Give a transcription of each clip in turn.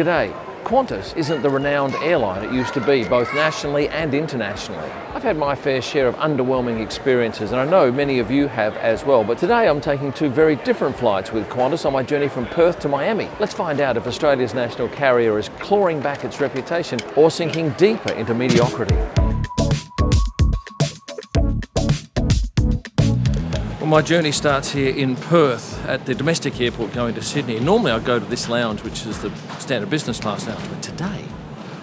G'day. Qantas isn't the renowned airline it used to be, both nationally and internationally. I've had my fair share of underwhelming experiences, and I know many of you have as well. But today I'm taking two very different flights with Qantas on my journey from Perth to Miami. Let's find out if Australia's national carrier is clawing back its reputation or sinking deeper into mediocrity. My journey starts here in Perth at the domestic airport going to Sydney. Normally I go to this lounge, which is the standard business class lounge, but today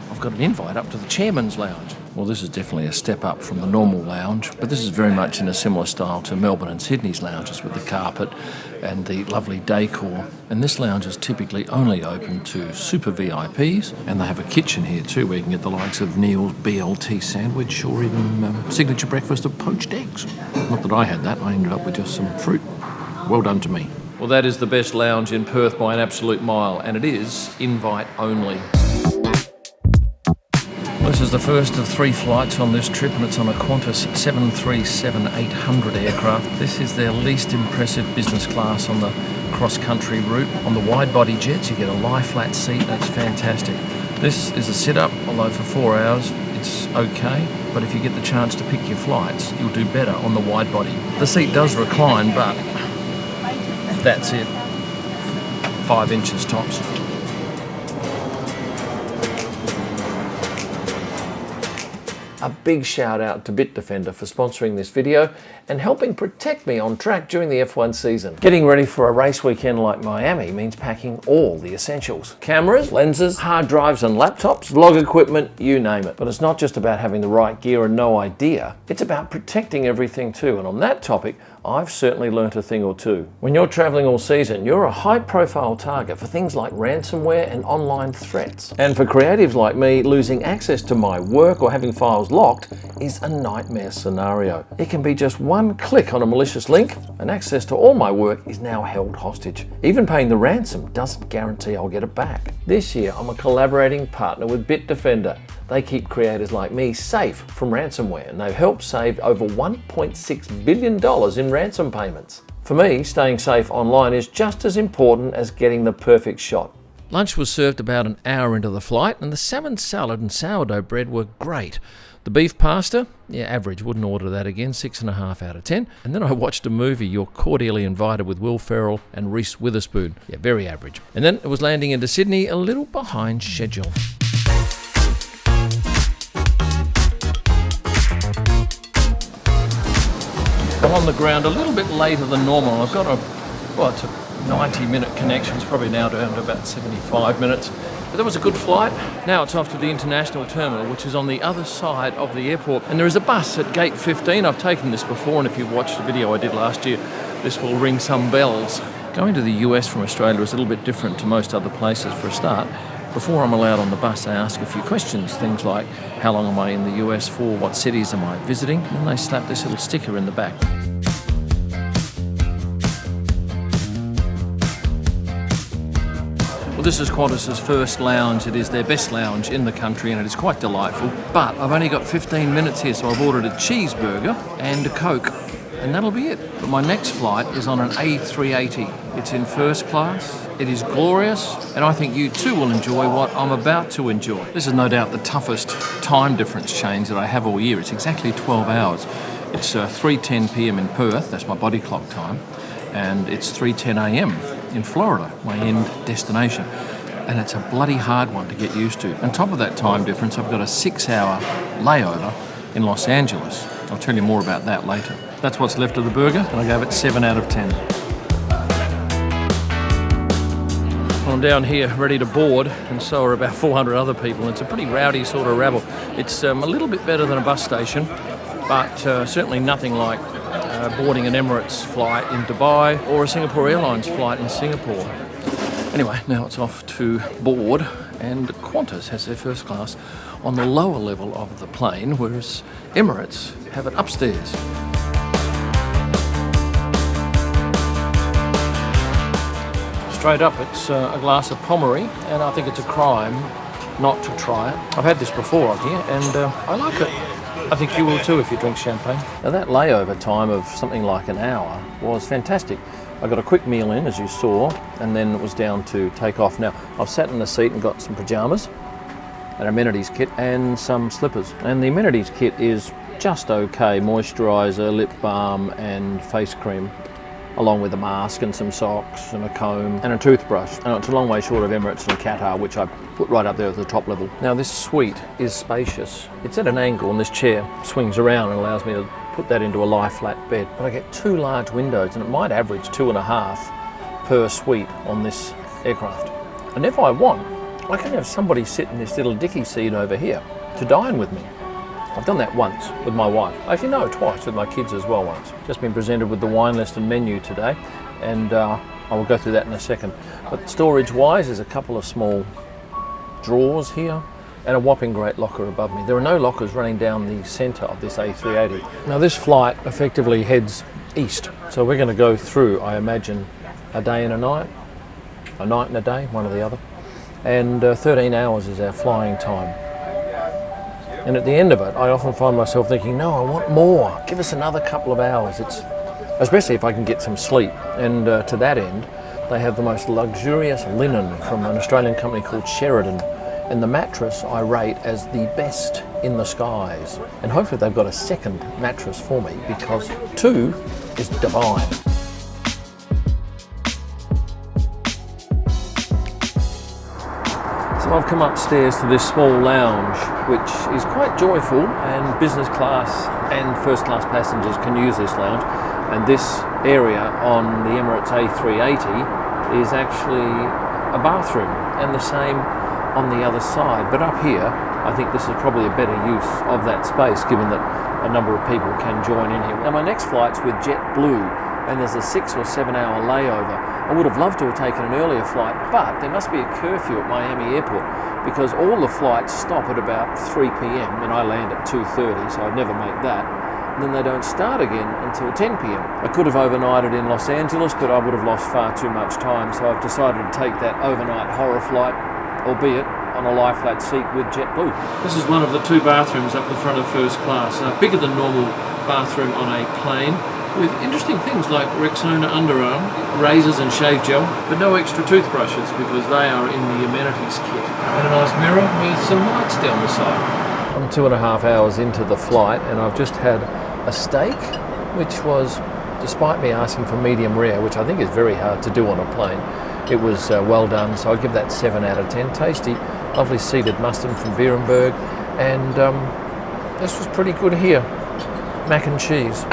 I've got an invite up to the chairman's lounge. Well, this is definitely a step up from the normal lounge, but this is very much in a similar style to Melbourne and Sydney's lounges with the carpet and the lovely decor. And this lounge is typically only open to super VIPs, and they have a kitchen here too where you can get the likes of Neil's BLT sandwich or even signature breakfast of poached eggs. Not that I had that, I ended up with just some fruit. Well done to me. Well, that is the best lounge in Perth by an absolute mile, and it is invite only. This is the first of 3 flights on this trip, and it's on a Qantas 737-800 aircraft. This is their least impressive business class on the cross-country route. On the wide-body jets, you get a lie-flat seat, and it's fantastic. This is a sit-up, although for 4 hours it's okay, but if you get the chance to pick your flights, you'll do better on the wide-body. The seat does recline, but that's it. 5 inches tops. A big shout out to Bitdefender for sponsoring this video and helping protect me on track during the F1 season. Getting ready for a race weekend like Miami means packing all the essentials. Cameras, lenses, hard drives and laptops, vlog equipment, you name it. But it's not just about having the right gear and no idea, it's about protecting everything too. And on that topic, I've certainly learnt a thing or two. When you're travelling all season, you're a high-profile target for things like ransomware and online threats. And for creatives like me, losing access to my work or having files locked is a nightmare scenario. It can be just one click on a malicious link, and access to all my work is now held hostage. Even paying the ransom doesn't guarantee I'll get it back. This year, I'm a collaborating partner with Bitdefender. They keep creators like me safe from ransomware, and they've helped save over $1.6 billion in ransom payments. For me, staying safe online is just as important as getting the perfect shot. Lunch was served about an hour into the flight, and the salmon salad and sourdough bread were great. The beef pasta, yeah, average, wouldn't order that again, 6.5 out of 10. And then I watched a movie, You're Cordially Invited, with Will Ferrell and Reese Witherspoon. Yeah, very average. And then it was landing into Sydney a little behind schedule. I'm on the ground a little bit later than normal. I've got it's a 90-minute connection. It's probably now down to about 75 minutes. But that was a good flight. Now it's off to the international terminal, which is on the other side of the airport. And there is a bus at gate 15. I've taken this before, and if you've watched the video I did last year, this will ring some bells. Going to the US from Australia is a little bit different to most other places for a start. Before I'm allowed on the bus, I ask a few questions, things like, how long am I in the US for, what cities am I visiting? And then they slap this little sticker in the back. Well, this is Qantas's first lounge. It is their best lounge in the country, and it is quite delightful. But I've only got 15 minutes here, so I've ordered a cheeseburger and a Coke, and that'll be it. But my next flight is on an A380. It's in first class. It is glorious, and I think you too will enjoy what I'm about to enjoy. This is no doubt the toughest time difference change that I have all year. It's exactly 12 hours. It's 3:10 p.m. in Perth, that's my body clock time, and it's 3:10 a.m. in Florida, my end destination. And it's a bloody hard one to get used to. On top of that time difference, I've got a 6-hour layover in Los Angeles. I'll tell you more about that later. That's what's left of the burger, and I gave it 7 out of 10. I'm down here ready to board, and so are about 400 other people. It's a pretty rowdy sort of rabble. It's a little bit better than a bus station, but certainly nothing like boarding an Emirates flight in Dubai or a Singapore Airlines flight in Singapore. Anyway, now it's off to board, and Qantas has their first class on the lower level of the plane, whereas Emirates have it upstairs. Straight up, it's a glass of Pommery, and I think it's a crime not to try it. I've had this before on here, and I like it. I think you will too if you drink champagne. Now that layover time of something like an hour was fantastic. I got a quick meal in, as you saw, and then it was down to take off. Now, I've sat in the seat and got some pajamas, an amenities kit and some slippers. And the amenities kit is just okay. Moisturiser, lip balm and face cream, along with a mask and some socks and a comb and a toothbrush. And it's a long way short of Emirates and Qatar, which I put right up there at the top level. Now this suite is spacious. It's at an angle and this chair swings around and allows me to put that into a lie flat bed. But I get 2 large windows and it might average 2.5 per suite on this aircraft. And if I want, I can have somebody sit in this little dicky seat over here to dine with me. I've done that once with my wife. Actually, no, twice with my kids as well once. Just been presented with the wine list and menu today, and I will go through that in a second. But storage-wise, there's a couple of small drawers here and a whopping great locker above me. There are no lockers running down the centre of this A380. Now this flight effectively heads east, so we're going to go through, I imagine, a day and a night and a day, one or the other, and 13 hours is our flying time. And at the end of it, I often find myself thinking, no, I want more. Give us another couple of hours. Especially if I can get some sleep. And to that end, they have the most luxurious linen from an Australian company called Sheridan. And the mattress I rate as the best in the skies. And hopefully they've got a second mattress for me, because 2 is divine. So I've come upstairs to this small lounge, which is quite joyful, and business class and first class passengers can use this lounge. And this area on the Emirates A380 is actually a bathroom, and the same on the other side. But up here, I think this is probably a better use of that space, given that a number of people can join in here. Now my next flight's with JetBlue, and there's a 6 or 7 hour layover. I would have loved to have taken an earlier flight, but there must be a curfew at Miami Airport because all the flights stop at about 3 p.m. and I land at 2:30, so I'd never make that. And then they don't start again until 10 p.m. I could have overnighted in Los Angeles, but I would have lost far too much time, so I've decided to take that overnight horror flight, albeit on a lie flat seat with JetBlue. This is one of the 2 bathrooms up the front of first class, bigger than normal bathroom on a plane, with interesting things like Rexona underarm, razors and shave gel, but no extra toothbrushes because they are in the amenities kit. And a nice mirror with some lights down the side. I'm 2.5 hours into the flight and I've just had a steak, which was, despite me asking for medium rare, which I think is very hard to do on a plane, it was well done, so I'll give that 7 out of 10. Tasty, lovely seeded mustard from Beerenberg, and this was pretty good here. Mac and cheese.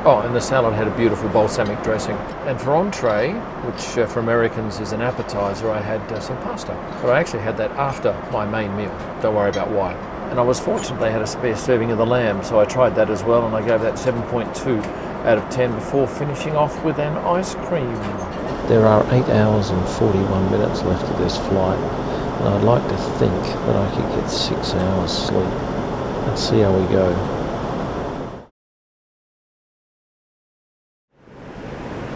Oh, and the salad had a beautiful balsamic dressing. And for entree, which for Americans is an appetizer, I had some pasta. But I actually had that after my main meal. Don't worry about why. And I was fortunate they had a spare serving of the lamb, so I tried that as well, and I gave that 7.2 out of 10 before finishing off with an ice cream. There are 8 hours and 41 minutes left of this flight, and I'd like to think that I could get 6 hours sleep. Let's see how we go.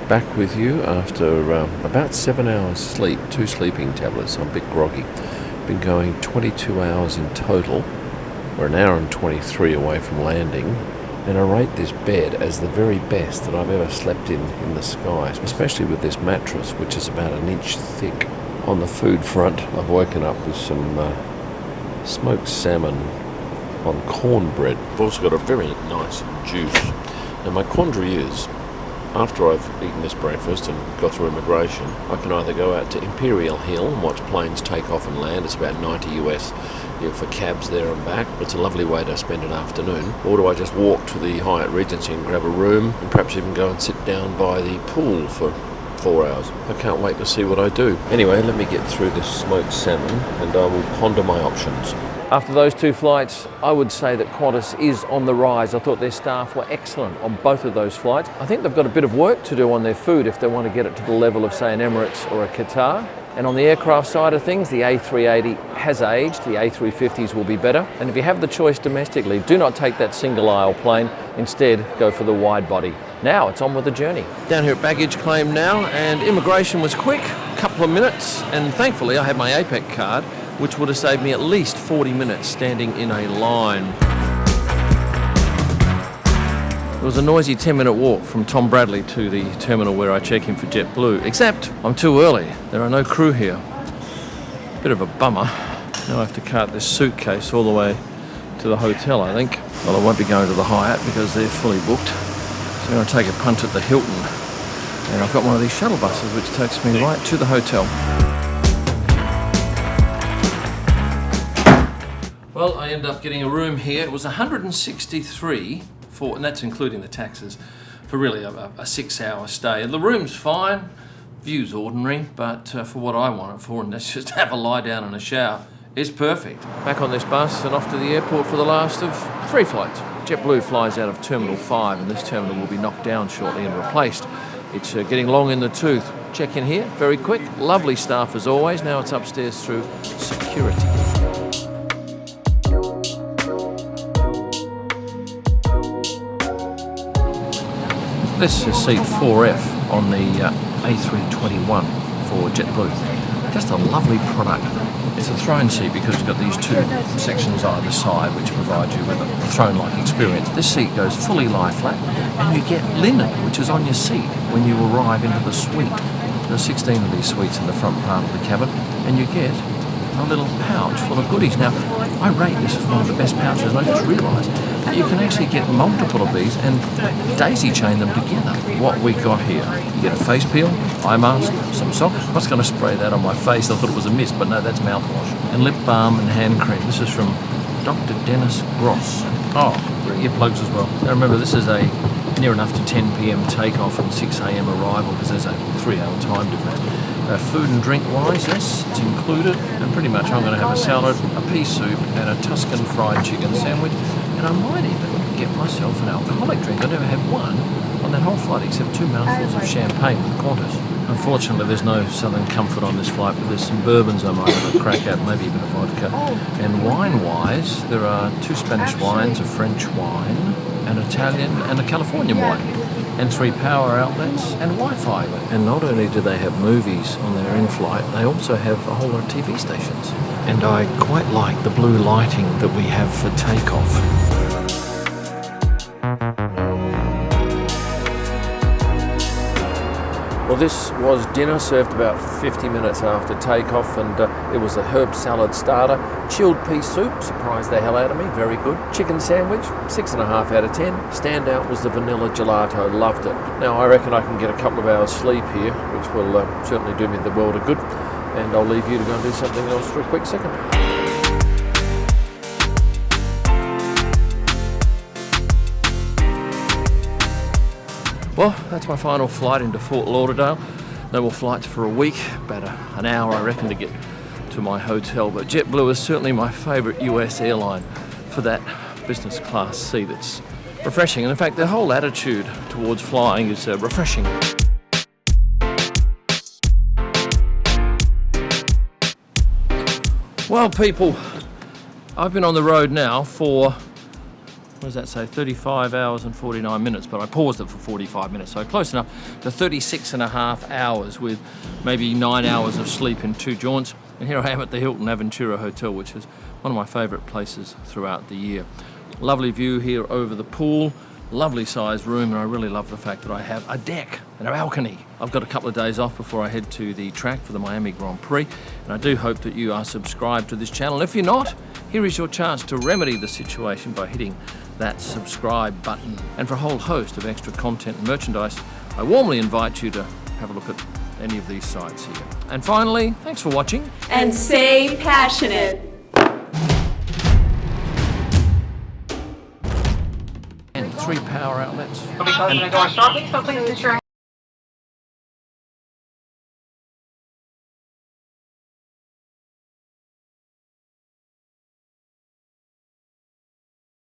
Back with you after about 7 hours sleep, 2 sleeping tablets. I'm a bit groggy. Been going 22 hours in total. We're an hour and 23 away from landing, and I rate this bed as the very best that I've ever slept in the skies, especially with this mattress, which is about 1 inch thick. On the food front, I've woken up with some smoked salmon on cornbread. I've also got a very nice juice. Now my quandary is, after I've eaten this breakfast and got through immigration, I can either go out to Imperial Hill and watch planes take off and land. It's about 90 US for cabs there and back. It's a lovely way to spend an afternoon. Or do I just walk to the Hyatt Regency and grab a room and perhaps even go and sit down by the pool for 4 hours? I can't wait to see what I do. Anyway, let me get through this smoked salmon and I will ponder my options. After those 2 flights, I would say that Qantas is on the rise. I thought their staff were excellent on both of those flights. I think they've got a bit of work to do on their food if they want to get it to the level of, say, an Emirates or a Qatar. And on the aircraft side of things, the A380 has aged, the A350s will be better. And if you have the choice domestically, do not take that single aisle plane. Instead, go for the wide body. Now it's on with the journey. Down here at baggage claim now, and immigration was quick, a couple of minutes, and thankfully I had my APEC card, which would have saved me at least 40 minutes standing in a line. It was a noisy 10-minute walk from Tom Bradley to the terminal where I check in for JetBlue, except I'm too early. There are no crew here. Bit of a bummer. Now I have to cart this suitcase all the way to the hotel, I think. Well, I won't be going to the Hyatt because they're fully booked. So I'm going to take a punt at the Hilton. And I've got one of these shuttle buses which takes me right to the hotel. Well, I ended up getting a room here. It was $163 for, and that's including the taxes, for really a 6-hour stay. And the room's fine, view's ordinary, but for what I want it for, and that's just have a lie down and a shower, is perfect. Back on this bus and off to the airport for the last of 3 flights. JetBlue flies out of Terminal 5, and this terminal will be knocked down shortly and replaced. It's getting long in the tooth. Check in here, very quick. Lovely staff as always. Now it's upstairs through security. This is seat 4F on the A321 for JetBlue. Just a lovely product. It's a throne seat because you've got these 2 sections either side which provide you with a throne-like experience. This seat goes fully lie flat, and you get linen, which is on your seat when you arrive into the suite. There are 16 of these suites in the front part of the cabin, and you get a little pouch full of goodies. Now, I rate this as one of the best pouches, and I just realised that you can actually get multiple of these and daisy chain them together. What we got here, you get a face peel, eye mask, some socks. I was going to spray that on my face, I thought it was a mist, but no, that's mouthwash. And lip balm and hand cream. This is from Dr. Dennis Gross. Oh, earplugs as well. Now remember, this is a near enough to 10 p.m. takeoff and 6 a.m. arrival because there's a 3-hour time difference. Food and drink wise, yes, it's included, and pretty much I'm going to have a salad, a pea soup and a Tuscan fried chicken sandwich, and I might even get myself an alcoholic drink. I never had one on that whole flight except 2 mouthfuls of champagne with Qantas. Unfortunately there's no Southern Comfort on this flight, but there's some bourbons I might have a crack at, maybe even a vodka. And wine wise, there are 2 Spanish wines, a French wine, an Italian and a Californian wine, and 3 power outlets and Wi-Fi. And not only do they have movies on their in-flight, they also have a whole lot of TV stations. And I quite like the blue lighting that we have for takeoff. Well, this was dinner, served about 50 minutes after takeoff, and it was a herb salad starter, chilled pea soup, surprised the hell out of me, very good. Chicken sandwich, 6.5 out of 10. Standout was the vanilla gelato, loved it. Now I reckon I can get a couple of hours sleep here, which will certainly do me the world of good, and I'll leave you to go and do something else for a quick second. Well, that's my final flight into Fort Lauderdale. No more flights for a week, about an hour I reckon to get to my hotel, but JetBlue is certainly my favourite US airline for that business class seat. It's refreshing, and in fact their whole attitude towards flying is refreshing. Well people, I've been on the road now for, what does that say, 35 hours and 49 minutes, but I paused it for 45 minutes, so close enough to 36.5 hours with maybe 9 hours of sleep in 2 jaunts. And here I am at the Hilton Aventura Hotel, which is one of my favourite places throughout the year. Lovely view here over the pool, lovely sized room, and I really love the fact that I have a deck and a balcony. I've got a couple of days off before I head to the track for the Miami Grand Prix, and I do hope that you are subscribed to this channel. If you're not, here is your chance to remedy the situation by hitting that subscribe button. And for a whole host of extra content and merchandise, I warmly invite you to have a look at any of these sites here. And finally, thanks for watching. And stay passionate. And 3 power outlets. Are we closing the door shortly, so please ensure